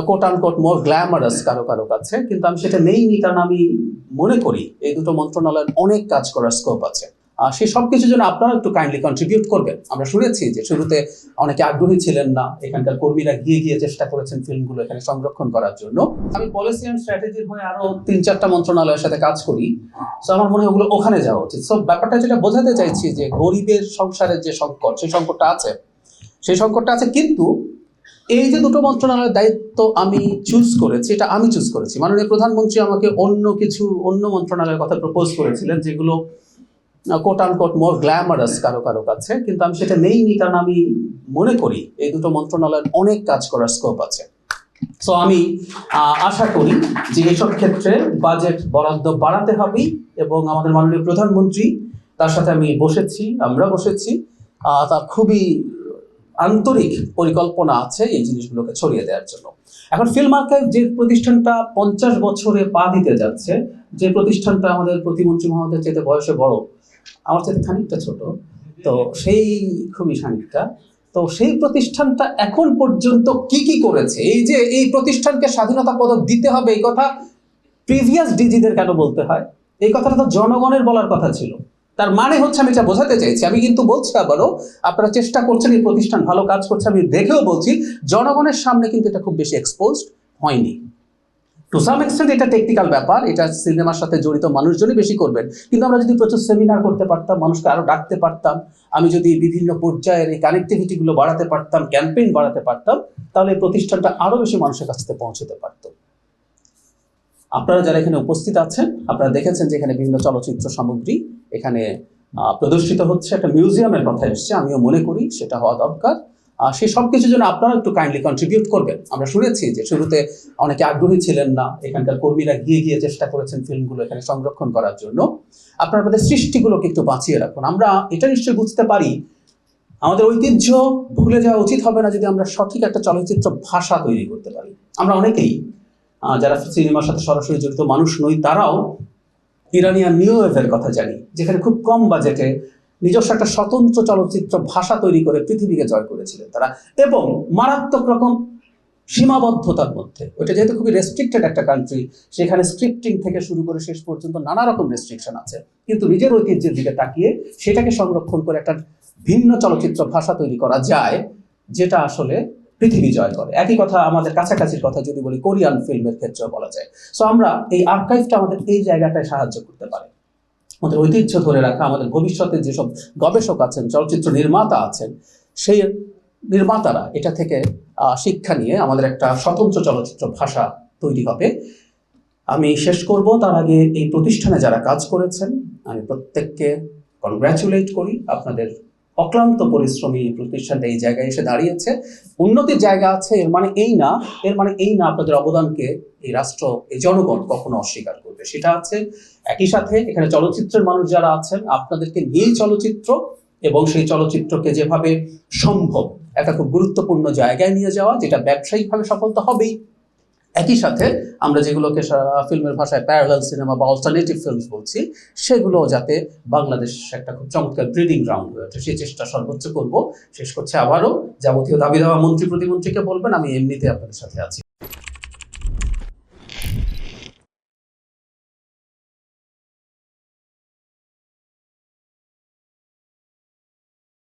Coat unquote মোর glamorous কারো কারো কাছে, কিন্তু আমি সেটা নেইনি, কারণ আমি মনে করি এই দুটো মন্ত্রণালয়ের অনেক কাজ করার স্কোপ আছে। সেই সব কিছুর জন্য আপনারা একটু কাইন্ডলি কন্ট্রিবিউট করবেন। আমরা শুনেছি যে শুরুতে অনেকে আগ্রহী ছিলেন না, এখানকার কর্মীরা গিয়ে গিয়ে চেষ্টা করেছেন ফিল্মগুলো এখানে সংরক্ষণ করার জন্য। আমি পলিসি অ্যান্ড স্ট্র্যাটেজির হয়ে আরো 3-4টা মন্ত্রণালয়ের সাথে কাজ করি, তো আমার মনে হয় ওগুলো ওখানে যাওয়া উচিত। সো ব্যাপারটা যেটা বোঝাতে চাইছি যে গরিবের সংসারের যে সংকট, সেই সংকটটা আছে, কিন্তু এই যে দুটো মন্ত্রণালয়ের দায়িত্ব আমি চুজ করেছি, এটা আমি চুজ করেছি। মাননীয় প্রধানমন্ত্রী আমাকে অন্য মন্ত্রণালয়ের কথা প্রপোজ করেছিলেন, যেগুলো কোট আনকোট মোর গ্ল্যামারাস কারো কারো কাছে, কিন্তু আমি সেটা নেইনি, কারণ আমি মনে করি এই দুটো মন্ত্রণালয়ের অনেক কাজ করার স্কোপ আছে। সো আমি আশা করি যে এইসব ক্ষেত্রে বাজেট বরাদ্দ বাড়াতে হবেই, এবং আমাদের মাননীয় প্রধানমন্ত্রী তার সাথে আমরা বসেছি, তার খুবই আন্তরিক পরিকল্পনা আছে এই জিনিসগুলোকে ছড়িয়ে দেওয়ার জন্য। এখন ফিল্ম আর্কাইভ যে প্রতিষ্ঠানটা 50 বছরে পা দিতে যাচ্ছে, যে প্রতিষ্ঠানটা আমাদের প্রতিমন্ত্রী মহোদয়ের চাইতে বয়সে বড়, আমার চাইতে খানিকটা ছোট, তো সেই খুবই খানিকটা, তো সেই প্রতিষ্ঠানটা এখন পর্যন্ত কি করেছে, এই প্রতিষ্ঠানকে স্বাধীনতা পদক দিতে হবে, এই কথা প্রিভিয়াস ডিজিদের কেন বলতে হয়? এই কথাটা তো জনগণের বলার কথা ছিল। তার মানে হচ্ছে, আমি এটা বোঝাতে চাইছি, আমি কিন্তু বলছি আবারও, আপনারা চেষ্টা করছেন, এই প্রতিষ্ঠান ভালো কাজ করছে, আমি দেখেও বলছি, জনগণের সামনে কিন্তু এটা খুব বেশি এক্সপোজড হয়নি। টু সাম এক্সটেন্ট এটা টেকনিক্যাল ব্যাপার, এটা সিনেমার সাথে জড়িত মানুষজনই বেশি করবেন, কিন্তু আমরা যদি প্রচুর সেমিনার করতে পারতাম, মানুষকে আরো ডাকতে পারতাম, আমি যদি বিভিন্ন পর্যায়ের এই কানেক্টিভিটিগুলো বাড়াতে পারতাম, ক্যাম্পেইন বাড়াতে পারতাম, তাহলে এই প্রতিষ্ঠানটা আরো বেশি মানুষের কাছে পৌঁছতে পারত। আপনারা যারা এখানে উপস্থিত আছেন, আপনারা দেখেছেন যে এখানে বিভিন্ন চলচ্চিত্র সামগ্রী এখানে প্রদর্শিত হচ্ছে, একটা মিউজিয়ামের কথা এসছে, আমিও মনে করি সেটা হওয়া দরকার। সেই সব কিছুর জন্য আপনারা একটু কাইন্ডলি কন্ট্রিবিউট করবেন। আমরা শুনেছি যে শুরুতে অনেকে আগ্রহী ছিলেন না, এখানকার কর্মীরা গিয়ে গিয়ে চেষ্টা করেছেন ফিল্মগুলো এখানে সংরক্ষণ করার জন্য। আপনারা আপনাদের সৃষ্টিগুলোকে একটু বাঁচিয়ে রাখুন। আমরা এটা নিশ্চয়ই বুঝতে পারি, আমাদের ঐতিহ্য ভুলে যাওয়া উচিত হবে না যদি আমরা সঠিক একটা চলচ্চিত্র ভাষা তৈরি করতে পারি। আমরা অনেকেই যারা সিনেমার সাথে সরাসরি জড়িত মানুষ নই, তারাও ইরানিয়ান নিউ ওয়েভের কথা জানি, যেখানে খুব কম বাজেটে নিজস্ব একটা স্বতন্ত্র চলচ্চিত্র ভাষা তৈরি করে পৃথিবীকে জয় করেছিলেন তারা, এবং মারাত্মক রকম সীমাবদ্ধতার মধ্যে। ওইটা যেহেতু খুবই রেস্ট্রিক্টেড একটা কান্ট্রি, সেখানে স্ক্রিপ্টিং থেকে শুরু করে শেষ পর্যন্ত নানা রকম রেস্ট্রিকশন আছে, কিন্তু নিজের ঐতিহ্যের দিকে তাকিয়ে সেটাকে সংরক্ষণ করে একটা ভিন্ন চলচ্চিত্র ভাষা তৈরি করা যায়, যেটা আসলে পৃথিবী জয় করে। একই কথা আমাদের কাছাকাছির কথা যদি বলি, কোরিয়ান ফিল্মের ক্ষেত্রেও বলা যায়। সো আমরা এই আর্কাইভটা আমাদের এই জায়গাটায় সাহায্য করতে পারে, আমাদের ঐতিহ্য ধরে রাখা, আমাদের ভবিষ্যতে যেসব গবেষক আছেন, চলচ্চিত্র নির্মাতা আছেন, সেই নির্মাতারা এটা থেকে শিক্ষা নিয়ে আমাদের একটা স্বতন্ত্র চলচ্চিত্র ভাষা তৈরি হবে। আমি শেষ করব তার আগে, এই প্রতিষ্ঠানে যারা কাজ করেছেন আমি প্রত্যেককে কনগ্র্যাচুলেট করি। আপনাদের অক্লান্ত পরিশ্রমী এই প্রতিষ্ঠানটা এই জায়গায় এসে দাঁড়িয়েছে, উন্নতির জায়গা আছে, এর মানে এই না আপনাদের অবদানকে এই রাষ্ট্র, এই জনগণ কখনো অস্বীকার করবে, সেটা আছে। একই সাথে এখানে চলচ্চিত্রের মানুষ যারা আছেন, আপনাদেরকে নিয়েই চলচ্চিত্র, এবং সেই চলচ্চিত্রকে যেভাবে সম্ভব একটা খুব গুরুত্বপূর্ণ জায়গায় নিয়ে যাওয়া, যেটা ব্যবসায়িকভাবে সফল তো হবেই, একই সাথে আমরা যেগুলোকে ফিল্মের ভাষায় প্যারালাল সিনেমা বা অল্টারনেটিভ ফিল্মস বলছি, সেগুলো যাতে বাংলাদেশ একটা খুব চমৎকার ব্রিডিং গ্রাউন্ড হয়ে ওঠে, সেই চেষ্টা সর্বোচ্চ করব। শেষ করছে আবারও, যাবতীয় দাবি দেওয়া মন্ত্রী প্রতিমন্ত্রীকে বলবেন, আমি এমনিতে আপনাদের সাথে আছি।